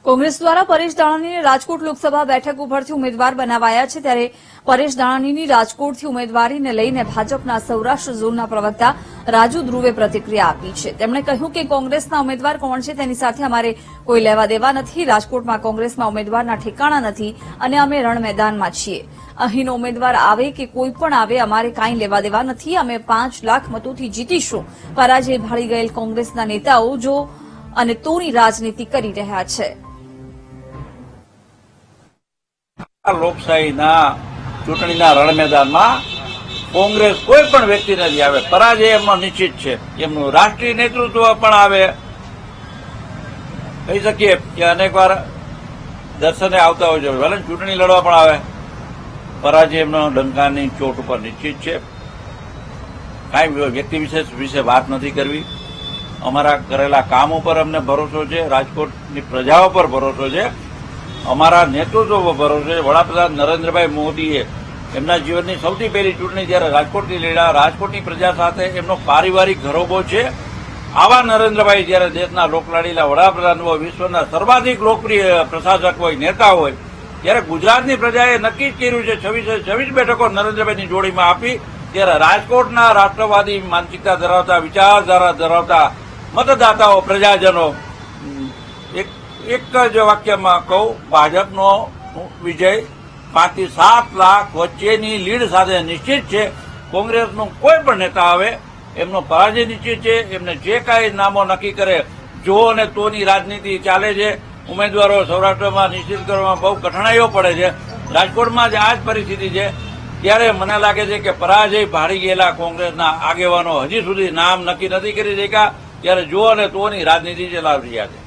કોંગ્રેસ દ્વારા પરેશ ધાનાણીને રાજકોટ લોકસભા બેઠક ઉપરથી ઉમેદવાર બનાવાયા છે, ત્યારે પરેશ ધાનાણીની રાજકોટથી ઉમેદવારીને લઈને ભાજપના સૌરાષ્ટ્ર ઝોનના પ્રવક્તા રાજુ ધ્રુવે પ્રતિક્રિયા આપી છે. તેમણે કહ્યું કે કોંગ્રેસના ઉમેદવાર કોણ છે તેની સાથે અમારે કોઈ લેવા દેવા નથી. રાજકોટમાં કોંગ્રેસમાં ઉમેદવારના ઠેકાણા નથી અને અમે રણ મેદાનમાં છીએ. અહીંનો ઉમેદવાર આવે કે કોઈ પણ આવે, અમારે કાંઈ લેવા દેવા નથી. અમે 5 લાખ મતોથી જીતીશું. પરાજય ભાળી ગયેલ કોંગ્રેસના નેતાઓ જો અને તોની રાજનીતિ કરી રહ્યા છે. લોકશાહીના ચૂંટણીના રણ મેદાનમાં કોંગ્રેસ કોઈ પણ વ્યક્તિ નથી આવે. પરાજય એમનો નિશ્ચિત છે. એમનું રાષ્ટ્રીય નેતૃત્વ પણ આવે. કહી શકીએ કે અનેકવાર દર્શને આવતા હોય છે, ભલે ચૂંટણી લડવા પણ આવે. પરાજય એમનો ડંકાની ચોટ ઉપર નિશ્ચિત છે. કાંઈ વ્યક્તિ વિશેષ વિશે વાત નથી કરવી. અમારા કરેલા કામ ઉપર અમને ભરોસો છે. રાજકોટની પ્રજા ઉપર ભરોસો છે. અમારા નેતૃત્વ પર ભરોસો છે. વડાપ્રધાન નરેન્દ્રભાઈ મોદીએ એમના જીવનની સૌથી પહેલી ચૂંટણી જયારે રાજકોટની લડ્યા, રાજકોટની પ્રજા સાથે એમનો પારિવારિક ઘરોબો છે. આવા નરેન્દ્રભાઈ જયારે દેશના લોકલાડીલા વડાપ્રધાન હોય, વિશ્વના સર્વાધિક લોકપ્રિય પ્રશાસક હોય, નેતા હોય, ત્યારે ગુજરાતની પ્રજાએ નક્કી જ કર્યું છે 26 બેઠકો નરેન્દ્રભાઈની જોડીમાં આપી. ત્યારે રાજકોટના રાષ્ટ્રવાદી માનસિકતા ધરાવતા, વિચારધારા ધરાવતા મતદાતાઓ, પ્રજાજનો એક જ વાક્યમાં કહું, ભાજપનો વિજય 5 થી 7 લાખ વચ્ચેની લીડ સાથે નિશ્ચિત છે. કોંગ્રેસનું કોઈ પણ નેતા આવે એમનો પરાજય નિશ્ચિત છે. એમને જે કાંઈ નામો નક્કી કરે, જો અને તોની રાજનીતિ ચાલે છે. ઉમેદવારો સૌરાષ્ટ્રમાં નિશ્ચિત કરવામાં બહુ કઠણાઈઓ પડે છે. રાજકોટમાં જ આ જ પરિસ્થિતિ છે. ત્યારે મને લાગે છે કે પરાજય ભાળી ગયેલા કોંગ્રેસના આગેવાનો હજી સુધી નામ નક્કી નથી કરી શક્યા. ત્યારે જો અને તોની રાજનીતિ ચલાવી રહ્યા છે.